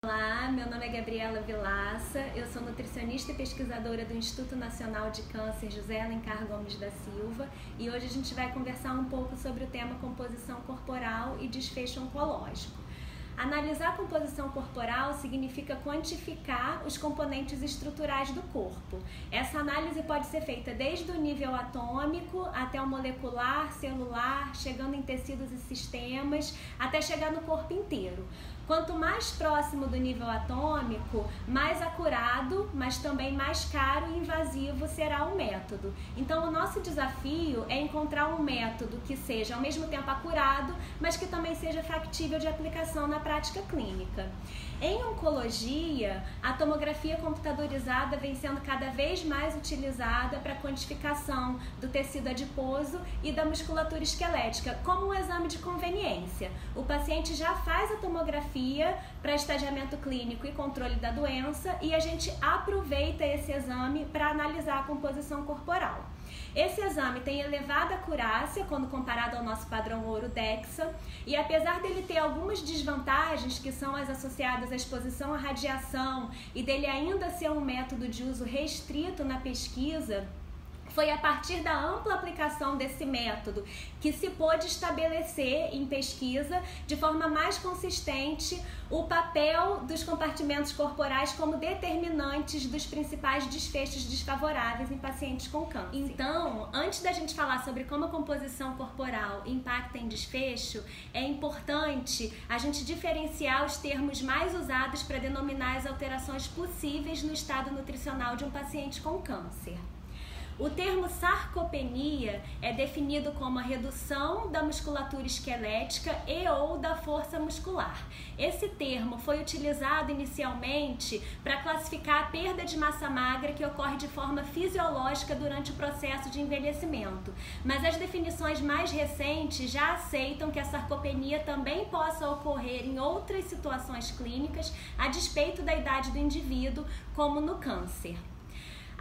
Olá, meu nome é Gabriela Vilaça, eu sou nutricionista e pesquisadora do Instituto Nacional de Câncer José Alencar Gomes da Silva e hoje a gente vai conversar um pouco sobre o tema composição corporal e desfecho oncológico. Analisar a composição corporal significa quantificar os componentes estruturais do corpo. Essa análise pode ser feita desde o nível atômico até o molecular, celular, chegando em tecidos e sistemas, até chegar no corpo inteiro. Quanto mais próximo do nível atômico, mais acurado, mas também mais caro e invasivo será o método. Então, o nosso desafio é encontrar um método que seja ao mesmo tempo acurado, mas que também seja factível de aplicação na prática clínica. Em oncologia, a tomografia computadorizada vem sendo cada vez mais utilizada para quantificação do tecido adiposo e da musculatura esquelética, como um exame de conveniência. O paciente já faz a tomografia para estadiamento clínico e controle da doença e a gente aproveita esse exame para analisar a composição corporal. Esse exame tem elevada acurácia quando comparado ao nosso padrão ouro DEXA e apesar dele ter algumas desvantagens que são as associadas à exposição à radiação e dele ainda ser um método de uso restrito na pesquisa, foi a partir da ampla aplicação desse método que se pôde estabelecer em pesquisa de forma mais consistente o papel dos compartimentos corporais como determinantes dos principais desfechos desfavoráveis em pacientes com câncer. Então, antes da gente falar sobre como a composição corporal impacta em desfecho, é importante a gente diferenciar os termos mais usados para denominar as alterações possíveis no estado nutricional de um paciente com câncer. O termo sarcopenia é definido como a redução da musculatura esquelética e ou da força muscular. Esse termo foi utilizado inicialmente para classificar a perda de massa magra que ocorre de forma fisiológica durante o processo de envelhecimento. Mas as definições mais recentes já aceitam que a sarcopenia também possa ocorrer em outras situações clínicas, a despeito da idade do indivíduo, como no câncer.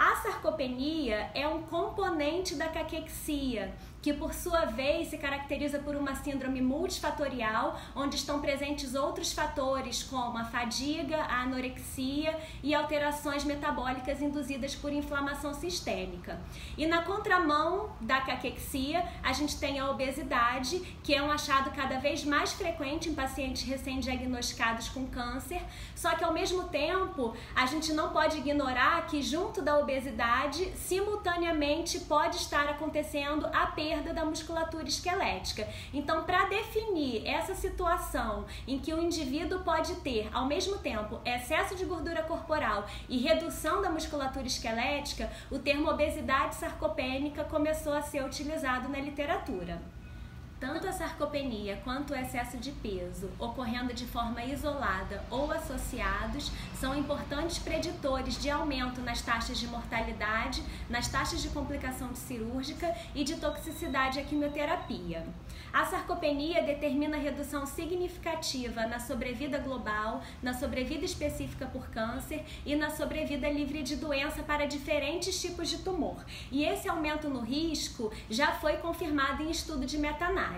A sarcopenia é um componente da caquexia, que por sua vez se caracteriza por uma síndrome multifatorial, onde estão presentes outros fatores como a fadiga, a anorexia e alterações metabólicas induzidas por inflamação sistêmica. E na contramão da caquexia, a gente tem a obesidade, que é um achado cada vez mais frequente em pacientes recém-diagnosticados com câncer, só que ao mesmo tempo a gente não pode ignorar que junto da obesidade, simultaneamente pode estar acontecendo a perda da musculatura esquelética. Então, para definir essa situação em que o indivíduo pode ter, ao mesmo tempo, excesso de gordura corporal e redução da musculatura esquelética, o termo obesidade sarcopênica começou a ser utilizado na literatura. Tanto a sarcopenia quanto o excesso de peso, ocorrendo de forma isolada ou associados, são importantes preditores de aumento nas taxas de mortalidade, nas taxas de complicação cirúrgica e de toxicidade à quimioterapia. A sarcopenia determina redução significativa na sobrevida global, na sobrevida específica por câncer e na sobrevida livre de doença para diferentes tipos de tumor. E esse aumento no risco já foi confirmado em estudo de meta-análise.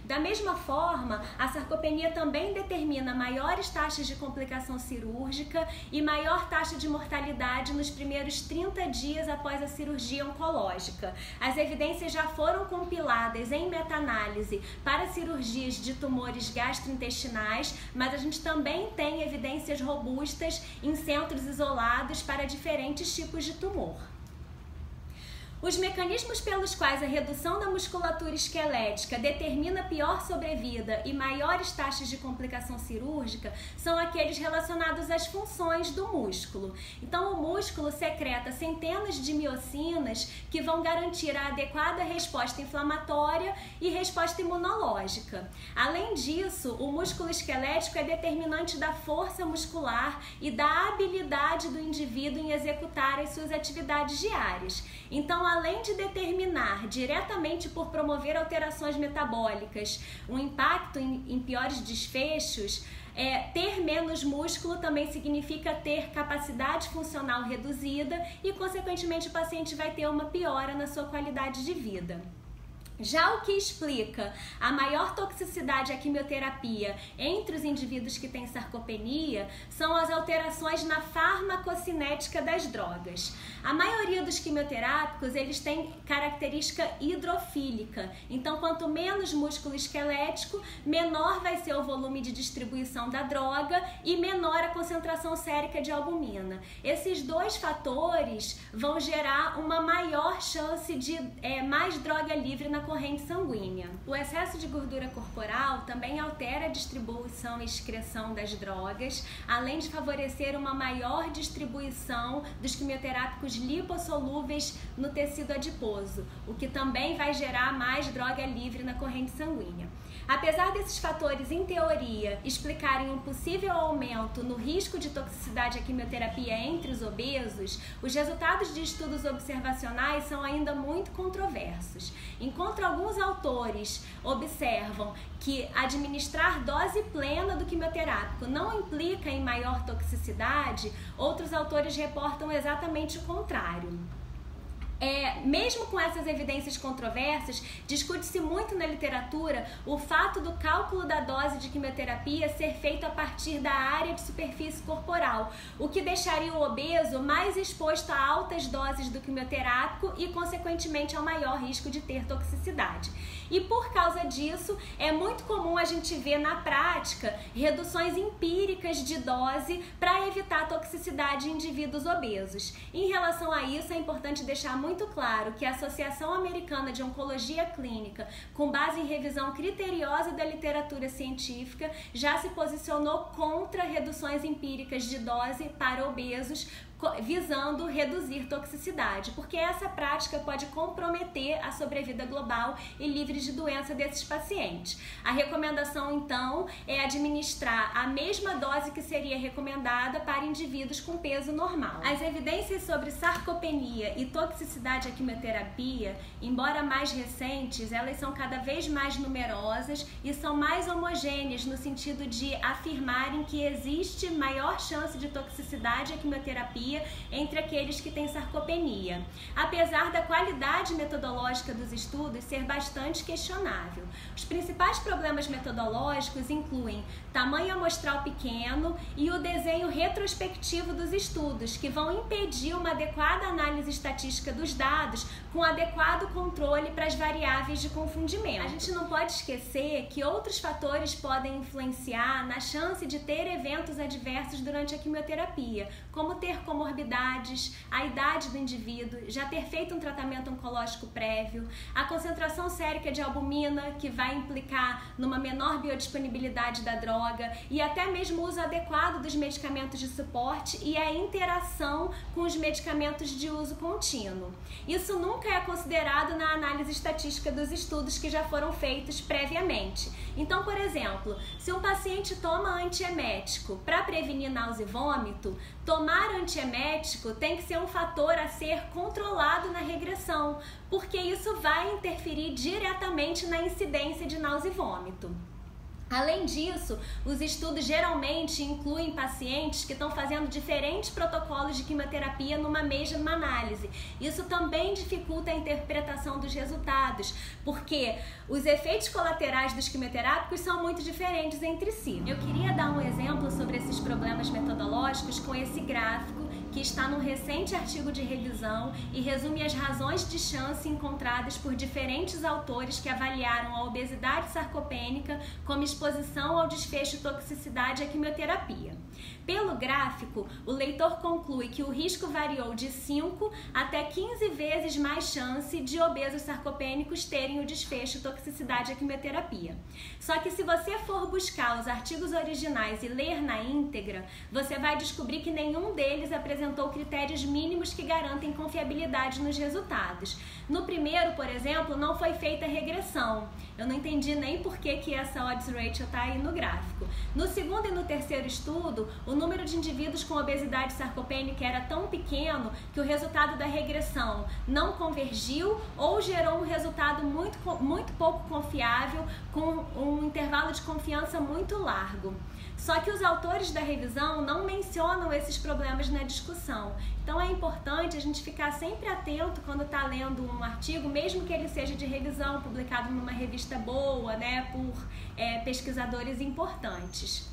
Da mesma forma, a sarcopenia também determina maiores taxas de complicação cirúrgica e maior taxa de mortalidade nos primeiros 30 dias após a cirurgia oncológica. As evidências já foram compiladas em meta-análise para cirurgias de tumores gastrointestinais, mas a gente também tem evidências robustas em centros isolados para diferentes tipos de tumor. Os mecanismos pelos quais a redução da musculatura esquelética determina pior sobrevida e maiores taxas de complicação cirúrgica são aqueles relacionados às funções do músculo. Então, o músculo secreta centenas de miocinas que vão garantir a adequada resposta inflamatória e resposta imunológica. Além disso, o músculo esquelético é determinante da força muscular e da habilidade do indivíduo em executar as suas atividades diárias. Então, além de determinar diretamente por promover alterações metabólicas um impacto em piores desfechos, ter menos músculo também significa ter capacidade funcional reduzida e, consequentemente, o paciente vai ter uma piora na sua qualidade de vida. Já o que explica a maior toxicidade à quimioterapia entre os indivíduos que têm sarcopenia são as alterações na farmacocinética das drogas. A maioria dos quimioterápicos, eles têm característica hidrofílica, então quanto menos músculo esquelético, menor vai ser o volume de distribuição da droga e menor a concentração sérica de albumina. Esses dois fatores vão gerar uma maior chance de mais droga livre na corrente sanguínea. O excesso de gordura corporal também altera a distribuição e excreção das drogas, além de favorecer uma maior distribuição dos quimioterápicos lipossolúveis no tecido adiposo, o que também vai gerar mais droga livre na corrente sanguínea. Apesar desses fatores, em teoria, explicarem um possível aumento no risco de toxicidade à quimioterapia entre os obesos, os resultados de estudos observacionais são ainda muito controversos. Enquanto alguns autores observam que administrar dose plena do quimioterápico não implica em maior toxicidade, outros autores reportam exatamente o contrário. Mesmo com essas evidências controversas, discute-se muito na literatura o fato do cálculo da dose de quimioterapia ser feito a partir da área de superfície corporal, o que deixaria o obeso mais exposto a altas doses do quimioterápico e, consequentemente, ao maior risco de ter toxicidade. E por causa disso, é muito comum a gente ver na prática reduções empíricas de dose para evitar toxicidade em indivíduos obesos. Em relação a isso, é importante deixar muito claro que a Associação Americana de Oncologia Clínica, com base em revisão criteriosa da literatura científica, já se posicionou contra reduções empíricas de dose para obesos, visando reduzir toxicidade, porque essa prática pode comprometer a sobrevida global e livre de doença desses pacientes. A recomendação, então, é administrar a mesma dose que seria recomendada para indivíduos com peso normal. As evidências sobre sarcopenia e toxicidade à quimioterapia, embora mais recentes, elas são cada vez mais numerosas e são mais homogêneas no sentido de afirmarem que existe maior chance de toxicidade à quimioterapia entre aqueles que têm sarcopenia, apesar da qualidade metodológica dos estudos ser bastante questionável. Os principais problemas metodológicos incluem tamanho amostral pequeno e o desenho retrospectivo dos estudos, que vão impedir uma adequada análise estatística dos dados com adequado controle para as variáveis de confundimento. A gente não pode esquecer que outros fatores podem influenciar na chance de ter eventos adversos durante a quimioterapia, como ter comorbidades, a idade do indivíduo, já ter feito um tratamento oncológico prévio, a concentração sérica de albumina, que vai implicar numa menor biodisponibilidade da droga, e até mesmo o uso adequado dos medicamentos de suporte e a interação com os medicamentos de uso contínuo. Isso nunca é considerado na análise estatística dos estudos que já foram feitos previamente. Então, por exemplo, se um paciente toma antiemético para prevenir náusea e vômito, tomar antiemético tem que ser um fator a ser controlado na regressão, porque isso vai interferir diretamente na incidência de náusea e vômito. Além disso, os estudos geralmente incluem pacientes que estão fazendo diferentes protocolos de quimioterapia numa mesma análise. Isso também dificulta a interpretação dos resultados, porque os efeitos colaterais dos quimioterápicos são muito diferentes entre si. Eu queria dar um exemplo sobre esses problemas metodológicos com esse gráfico que está num recente artigo de revisão e resume as razões de chance encontradas por diferentes autores que avaliaram a obesidade sarcopênica como exposição ao desfecho toxicidade à quimioterapia. Pelo gráfico, o leitor conclui que o risco variou de 5 até 15 vezes mais chance de obesos sarcopênicos terem o desfecho toxicidade à quimioterapia. Só que se você for buscar os artigos originais e ler na íntegra, você vai descobrir que nenhum deles apresentou critérios mínimos que garantem confiabilidade nos resultados. No primeiro, por exemplo, não foi feita regressão. Eu não entendi nem por que essa odds ratio está aí no gráfico. No segundo e no terceiro estudo, lado, o número de indivíduos com obesidade sarcopênica era tão pequeno que o resultado da regressão não convergiu ou gerou um resultado muito pouco confiável, com um intervalo de confiança muito largo. Só que os autores da revisão não mencionam esses problemas na discussão. Então é importante a gente ficar sempre atento quando está lendo um artigo, mesmo que ele seja de revisão, publicado numa revista boa, né, por pesquisadores importantes.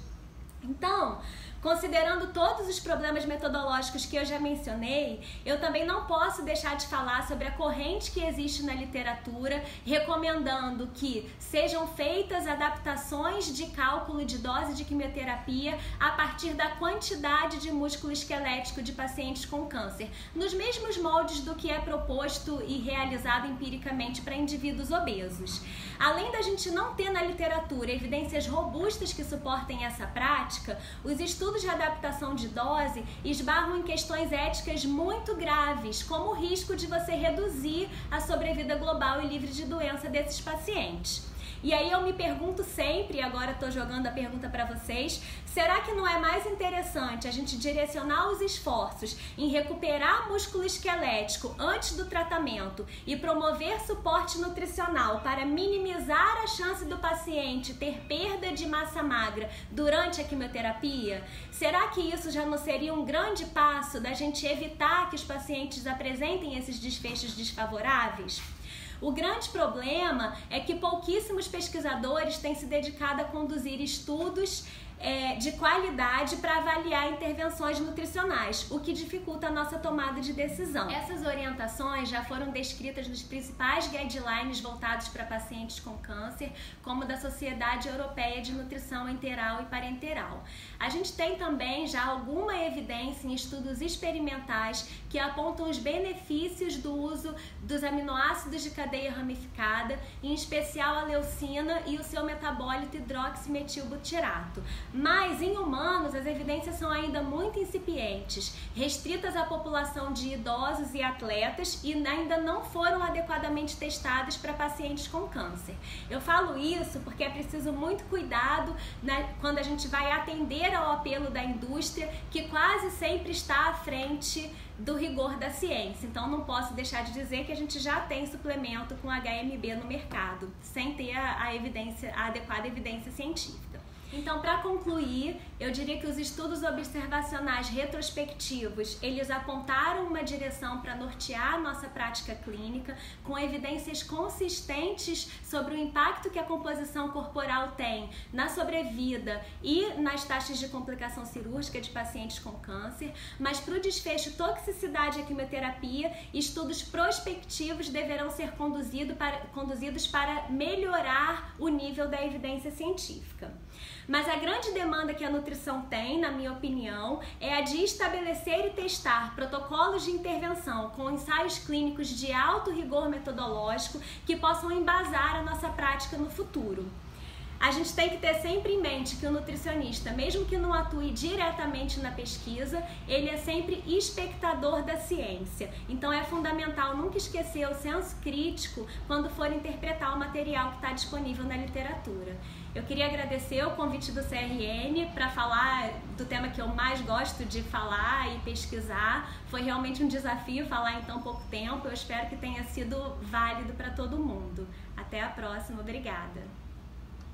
Então, considerando todos os problemas metodológicos que eu já mencionei, eu também não posso deixar de falar sobre a corrente que existe na literatura, recomendando que sejam feitas adaptações de cálculo de dose de quimioterapia a partir da quantidade de músculo esquelético de pacientes com câncer, nos mesmos moldes do que é proposto e realizado empiricamente para indivíduos obesos. Além da gente não ter na literatura evidências robustas que suportem essa prática, os estudos de adaptação de dose esbarram em questões éticas muito graves, como o risco de você reduzir a sobrevida global e livre de doença desses pacientes. E aí eu me pergunto sempre, e agora estou jogando a pergunta para vocês, será que não é mais interessante a gente direcionar os esforços em recuperar músculo esquelético antes do tratamento e promover suporte nutricional para minimizar a chance do paciente ter perda de massa magra durante a quimioterapia? Será que isso já não seria um grande passo da gente evitar que os pacientes apresentem esses desfechos desfavoráveis? O grande problema é que pouquíssimos pesquisadores têm se dedicado a conduzir estudos de qualidade para avaliar intervenções nutricionais, o que dificulta a nossa tomada de decisão. Essas orientações já foram descritas nos principais guidelines voltados para pacientes com câncer, como da Sociedade Europeia de Nutrição Enteral e Parenteral. A gente tem também já alguma evidência em estudos experimentais que apontam os benefícios do uso dos aminoácidos de cadeia ramificada, em especial a leucina e o seu metabólito hidroximetilbutirato. Mas em humanos as evidências são ainda muito incipientes, restritas à população de idosos e atletas e ainda não foram adequadamente testadas para pacientes com câncer. Eu falo isso porque é preciso muito cuidado, né, quando a gente vai atender ao apelo da indústria, que quase sempre está à frente do rigor da ciência. Então não posso deixar de dizer que a gente já tem suplemento com HMB no mercado, sem ter a adequada evidência científica. Então, para concluir, eu diria que os estudos observacionais retrospectivos, eles apontaram uma direção para nortear a nossa prática clínica, com evidências consistentes sobre o impacto que a composição corporal tem na sobrevida e nas taxas de complicação cirúrgica de pacientes com câncer, mas para o desfecho toxicidade à quimioterapia, estudos prospectivos deverão ser conduzidos para melhorar o nível da evidência científica. Mas a grande demanda que a nutrição tem, na minha opinião, é a de estabelecer e testar protocolos de intervenção com ensaios clínicos de alto rigor metodológico que possam embasar a nossa prática no futuro. A gente tem que ter sempre em mente que o nutricionista, mesmo que não atue diretamente na pesquisa, ele é sempre espectador da ciência. Então é fundamental nunca esquecer o senso crítico quando for interpretar o material que está disponível na literatura. Eu queria agradecer o convite do CRN para falar do tema que eu mais gosto de falar e pesquisar. Foi realmente um desafio falar em tão pouco tempo. Eu espero que tenha sido válido para todo mundo. Até a próxima. Obrigada.